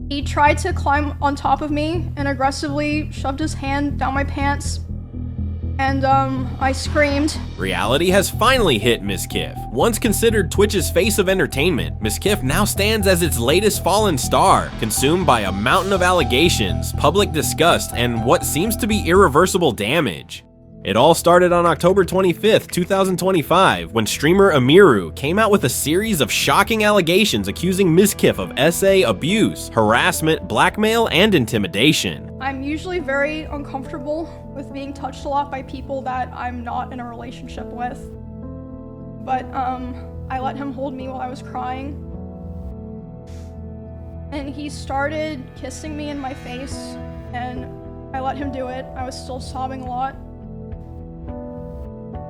He tried to climb on top of me and aggressively shoved his hand down my pants, and I screamed. Reality has finally hit Mizkif. Once considered Twitch's face of entertainment, Mizkif now stands as its latest fallen star, consumed by a mountain of allegations, public disgust, and what seems to be irreversible damage. It all started on October 25th, 2025, when streamer Emiru came out with a series of shocking allegations accusing Mizkif of SA abuse, harassment, blackmail, and intimidation. I'm usually very uncomfortable with being touched a lot by people that I'm not in a relationship with. But I let him hold me while I was crying. And he started kissing me in my face, and I let him do it. I was still sobbing a lot.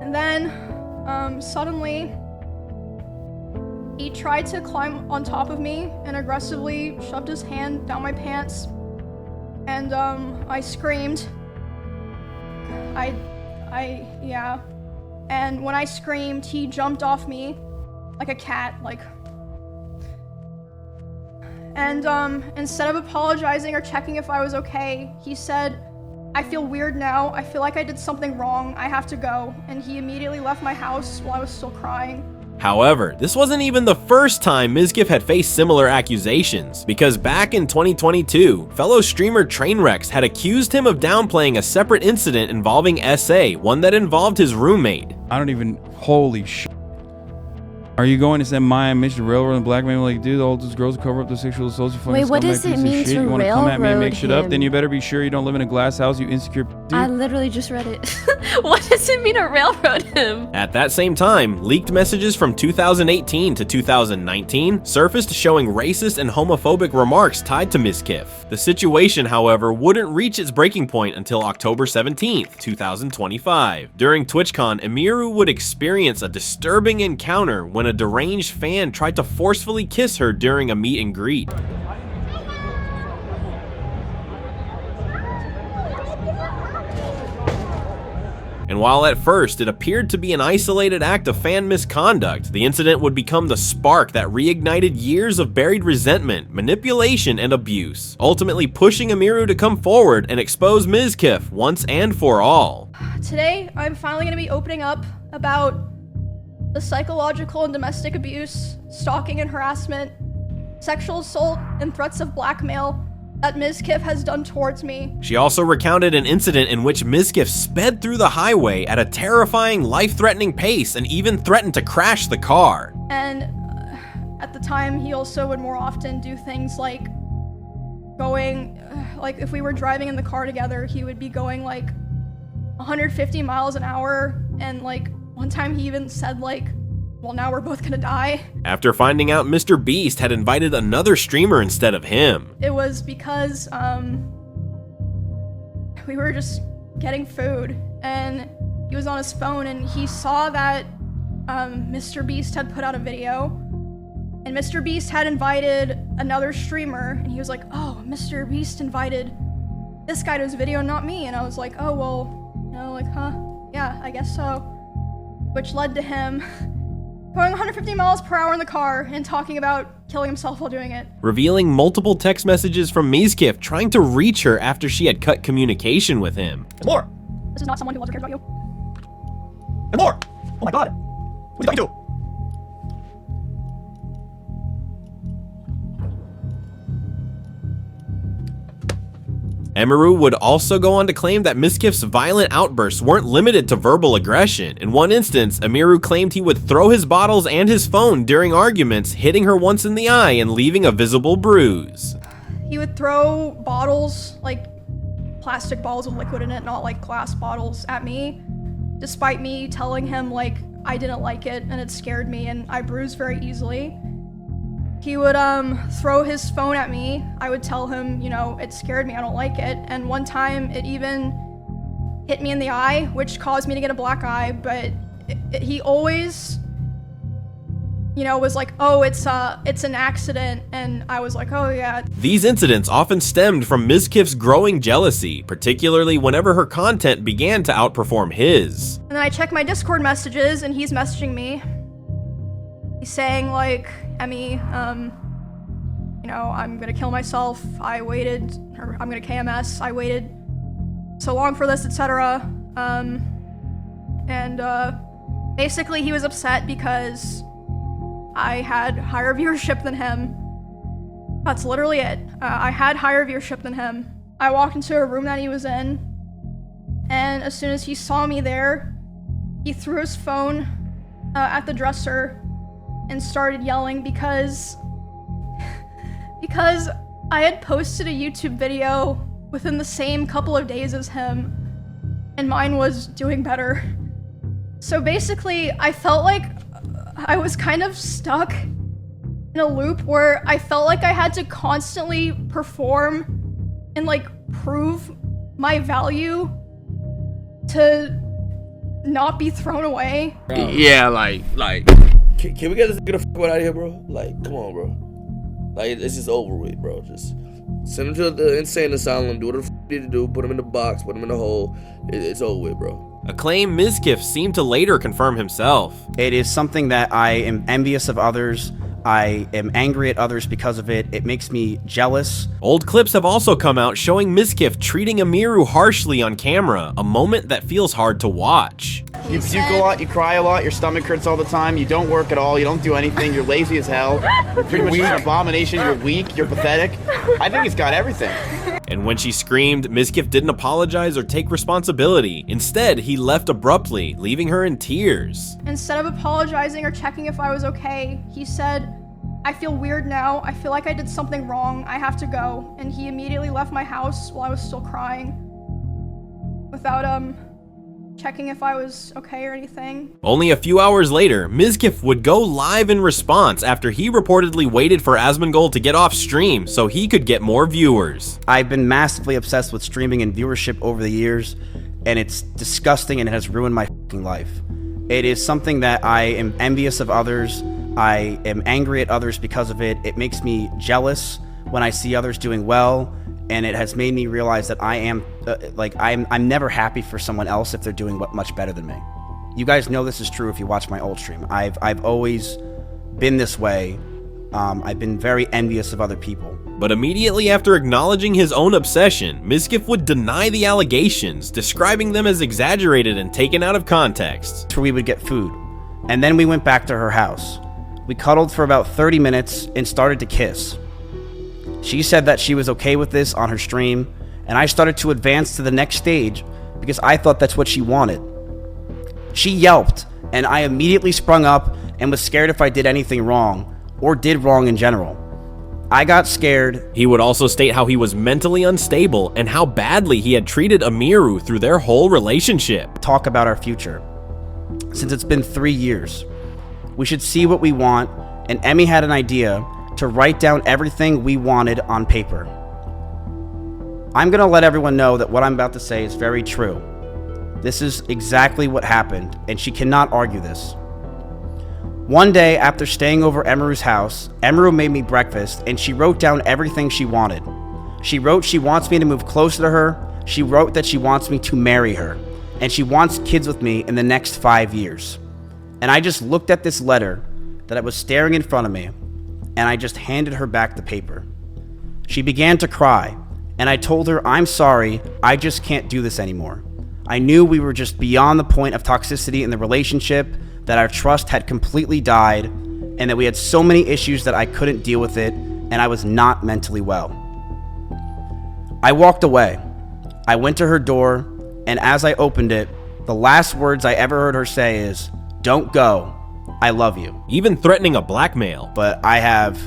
And then, suddenly, he tried to climb on top of me and aggressively shoved his hand down my pants, and I screamed. Yeah. And when I screamed, he jumped off me like a cat, and instead of apologizing or checking if I was okay, he said, "I feel weird now. I feel like I did something wrong. I have to go." And he immediately left my house while I was still crying. However, this wasn't even the first time Mizkif had faced similar accusations, because back in 2022, fellow streamer Trainwrecks had accused him of downplaying a separate incident involving SA, one that involved his roommate. Holy shit. Are you going to send Maya and Mitch to railroad and blackmail like, dude, all those girls cover up the sexual assault, you fucking Wait, what scumbag does it piece of mean shit? to You want to come at me and make railroad shit up? him? Then you better be sure you don't live in a glass house, you insecure dude. I literally just read it. What does it mean to railroad him? At that same time, leaked messages from 2018 to 2019 surfaced showing racist and homophobic remarks tied to Mizkif. The situation, however, wouldn't reach its breaking point until October 17th, 2025. During TwitchCon, Emiru would experience a disturbing encounter when a deranged fan tried to forcefully kiss her during a meet and greet. And while at first it appeared to be an isolated act of fan misconduct, the incident would become the spark that reignited years of buried resentment, manipulation, and abuse, ultimately pushing Emiru to come forward and expose Mizkif once and for all. Today, I'm finally going to be opening up about the psychological and domestic abuse, stalking and harassment, sexual assault, and threats of blackmail that Mizkif has done towards me. She also recounted an incident in which Mizkif sped through the highway at a terrifying, life-threatening pace and even threatened to crash the car. And at the time, he also would more often do things like going, like if we were driving in the car together, he would be going like 150 miles an hour, and like one time he even said like, "Well, now we're both gonna die." After finding out Mr. Beast had invited another streamer instead of him. It was because we were just getting food, and he was on his phone, and he saw that Mr. Beast had put out a video, and Mr. Beast had invited another streamer, and he was like, "Oh, Mr. Beast invited this guy to his video, not me." And I was like, "Oh, well, you know, like, huh, yeah, I guess so." Which led to him going 150 miles per hour in the car and talking about killing himself while doing it. Revealing multiple text messages from Mizkif trying to reach her after she had cut communication with him. And more! This is not someone who loves or cares about you. And more! Oh my god! What's he talking to? Emiru would also go on to claim that Mizkif's violent outbursts weren't limited to verbal aggression. In one instance, Emiru claimed he would throw his bottles and his phone during arguments, hitting her once in the eye and leaving a visible bruise. He would throw bottles, like plastic bottles with liquid in it, not like glass bottles, at me, despite me telling him like I didn't like it and it scared me and I bruised very easily. He would throw his phone at me. I would tell him, you know, it scared me, I don't like it. And one time it even hit me in the eye, which caused me to get a black eye, but he always, you know, was like, "Oh, it's an accident." And I was like, "Oh yeah." These incidents often stemmed from Mizkif's growing jealousy, particularly whenever her content began to outperform his. And then I check my Discord messages and he's messaging me. He's saying like, "Emmy, you know, I'm gonna kill myself, I waited, or I'm gonna KMS, I waited so long for this, etc. Basically he was upset because I had higher viewership than him. That's literally it. I had higher viewership than him. I walked into a room that he was in, and as soon as he saw me there, he threw his phone at the dresser and started yelling because I had posted a YouTube video within the same couple of days as him, and mine was doing better. So basically, I felt like I was kind of stuck in a loop where I felt like I had to constantly perform and like prove my value to not be thrown away. Yeah, like. Can we get this nigga the fuck out of here, bro? Like, come on, bro. Like, it's just over with, bro. Just send him to the insane asylum. Do what the fuck you need to do. Put him in the box. Put him in the hole. It's over with, bro. A claim Mizkif seemed to later confirm himself. It is something that I am envious of others. I am angry at others because of it. It makes me jealous. Old clips have also come out showing Mizkif treating Emiru harshly on camera, a moment that feels hard to watch. You puke a lot, you cry a lot, your stomach hurts all the time, you don't work at all, you don't do anything, you're lazy as hell, you're pretty much an abomination, you're weak, you're pathetic. I think he's got everything. And when she screamed, Mizkif didn't apologize or take responsibility. Instead, he left abruptly, leaving her in tears. Instead of apologizing or checking if I was okay, he said, "I feel weird now. I feel like I did something wrong. I have to go." And he immediately left my house while I was still crying without checking if I was okay or anything. Only a few hours later, Mizkif would go live in response after he reportedly waited for Asmongold to get off stream so he could get more viewers. I've been massively obsessed with streaming and viewership over the years, and it's disgusting and it has ruined my fucking life. It is something that I am envious of others. I am angry at others because of it. It makes me jealous when I see others doing well, and it has made me realize that I am I'm never happy for someone else if they're doing much better than me. You guys know this is true if you watch my old stream. I've always been this way. I've been very envious of other people. But immediately after acknowledging his own obsession, Mizkif would deny the allegations, describing them as exaggerated and taken out of context. We would get food, and then we went back to her house. We cuddled for about 30 minutes and started to kiss. She said that she was okay with this on her stream, and I started to advance to the next stage because I thought that's what she wanted. She yelped, and I immediately sprung up and was scared if I did anything wrong, or did wrong in general. I got scared. He would also state how he was mentally unstable and how badly he had treated Emiru through their whole relationship. Talk about our future. Since it's been 3 years, we should see what we want, and Emmy had an idea to write down everything we wanted on paper. I'm gonna let everyone know that what I'm about to say is very true. This is exactly what happened, and she cannot argue this. One day, after staying over Emiru's house, Emiru made me breakfast, and she wrote down everything she wanted. She wrote she wants me to move closer to her, she wrote that she wants me to marry her, and she wants kids with me in the next 5 years. And I just looked at this letter that was staring in front of me, and I just handed her back the paper. She began to cry, and I told her, "I'm sorry, I just can't do this anymore." I knew we were just beyond the point of toxicity in the relationship, that our trust had completely died, and that we had so many issues that I couldn't deal with it, and I was not mentally well. I walked away. I went to her door, and as I opened it, the last words I ever heard her say is, "Don't go. I love you." Even threatening a blackmail. But I have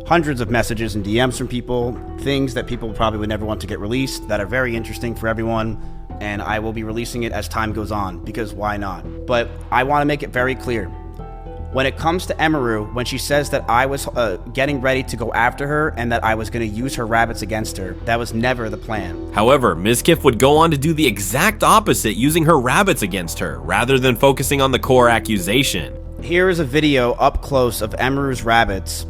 hundreds of messages and DMs from people, things that people probably would never want to get released that are very interesting for everyone, and I will be releasing it as time goes on, because why not? But I want to make it very clear. When it comes to Emiru, when she says that I was getting ready to go after her and that I was going to use her rabbits against her, that was never the plan. However, Mizkif would go on to do the exact opposite, using her rabbits against her, rather than focusing on the core accusation. Here is a video up close of Emiru's rabbits.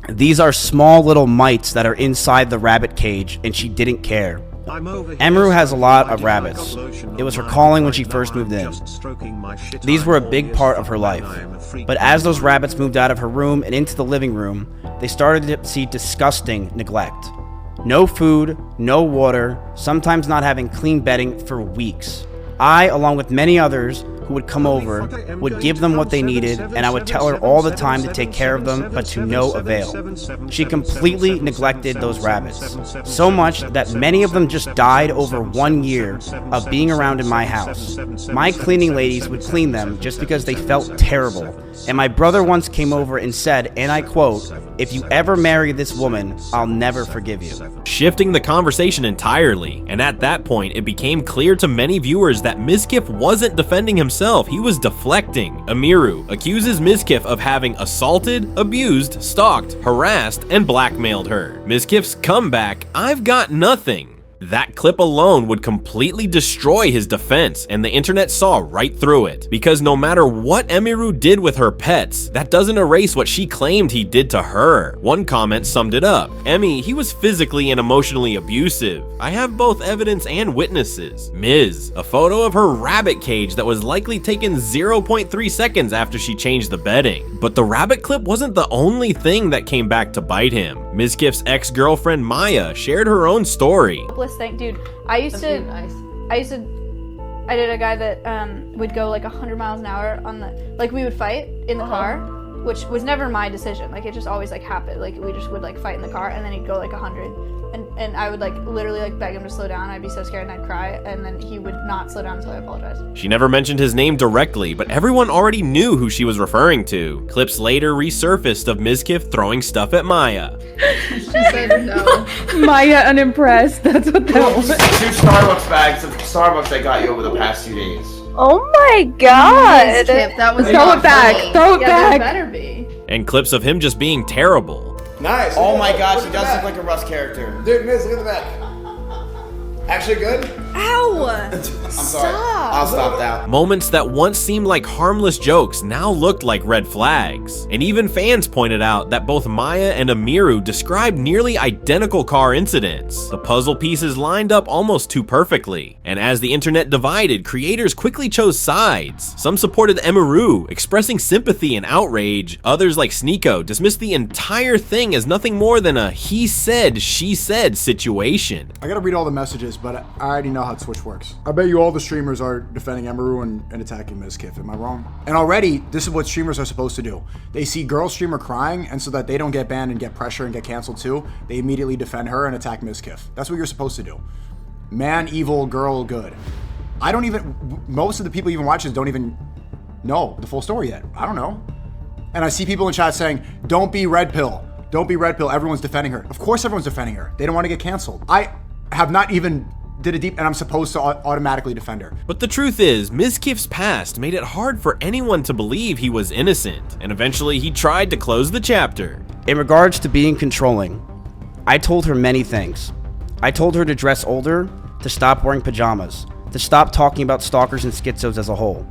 These are small little mites that are inside the rabbit cage, and she didn't care. Emiru has a lot of rabbits. It was her calling when she first moved in. These were a big part of her life. But as those rabbits moved out of her room and into the living room, they started to see disgusting neglect. No food, no water, sometimes not having clean bedding for weeks. I, along with many others who would come over, would give them what they needed, and I would tell her all the time to take care of them, but to no avail. She completely neglected those rabbits, so much that many of them just died over 1 year of being around in my house. My cleaning ladies would clean them just because they felt terrible, and my brother once came over and said, and I quote, "If you ever marry this woman, I'll never forgive you." Shifting the conversation entirely, and at that point it became clear to many viewers that Mizkif wasn't defending himself, he was deflecting. Emiru accuses Mizkif of having assaulted, abused, stalked, harassed, and blackmailed her. Mizkif's comeback, "I've got nothing." That clip alone would completely destroy his defense, and the internet saw right through it. Because no matter what Emiru did with her pets, that doesn't erase what she claimed he did to her. One comment summed it up. "Emmy, he was physically and emotionally abusive. I have both evidence and witnesses." Miz, a photo of her rabbit cage that was likely taken 0.3 seconds after she changed the bedding. But the rabbit clip wasn't the only thing that came back to bite him. Mizkif's ex-girlfriend Maya shared her own story. Thing, dude. I did a guy that would go like 100 miles an hour on the, like we would fight in the car, which was never my decision. Like it just always like happened. Like we just would like fight in the car, and then he'd go like 100, and I would like literally like beg him to slow down. I'd be so scared and I'd cry, and then he would not slow down until I apologized. She never mentioned his name directly, but everyone already knew who she was referring to. Clips later resurfaced of Mizkif throwing stuff at Maya. She said no. Maya unimpressed. That's what that was. 2 Starbucks bags of Starbucks I got you over the past 2 days. Oh my god! Mizkif, that was Throw not it back. funny. Throw it Yeah, back. there better be. And clips of him just being terrible. Nice. Oh my gosh, he does look like a Russ character. Dude, Miz, look at the back. Actually good? Ow! I'm sorry. I'll stop that. Moments that once seemed like harmless jokes now looked like red flags. And even fans pointed out that both Maya and Emiru described nearly identical car incidents. The puzzle pieces lined up almost too perfectly. And as the internet divided, creators quickly chose sides. Some supported Emiru, expressing sympathy and outrage. Others, like Sneeko, dismissed the entire thing as nothing more than a he said, she said situation. I gotta read all the messages, but I already know how Twitch works. I bet you all the streamers are defending Emiru and attacking Mizkif. Am I wrong? And already, this is what streamers are supposed to do. They see girl streamer crying, and so that they don't get banned and get pressure and get canceled too, they immediately defend her and attack Mizkif. That's what you're supposed to do. Man evil, girl good. Most of the people even watching don't even know the full story yet. I don't know. And I see people in chat saying, don't be red pill. Don't be red pill. Everyone's defending her. Of course everyone's defending her. They don't want to get canceled. I have not even did a deep, and I'm supposed to automatically defend her. But the truth is, Mizkif's past made it hard for anyone to believe he was innocent, and eventually he tried to close the chapter. In regards to being controlling, I told her many things. I told her to dress older, to stop wearing pajamas, to stop talking about stalkers and schizos as a whole,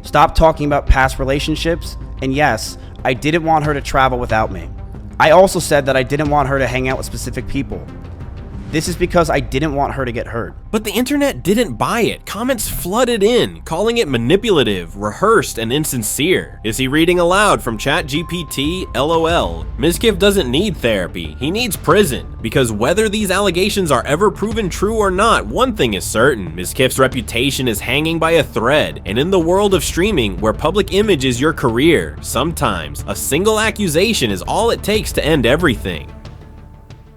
stop talking about past relationships, and yes, I didn't want her to travel without me. I also said that I didn't want her to hang out with specific people. This is because I didn't want her to get hurt. But the internet didn't buy it. Comments flooded in, calling it manipulative, rehearsed, and insincere. Is he reading aloud from ChatGPT? LOL. Mizkif doesn't need therapy, he needs prison. Because whether these allegations are ever proven true or not, one thing is certain. Mizkif's reputation is hanging by a thread, and in the world of streaming, where public image is your career, sometimes a single accusation is all it takes to end everything.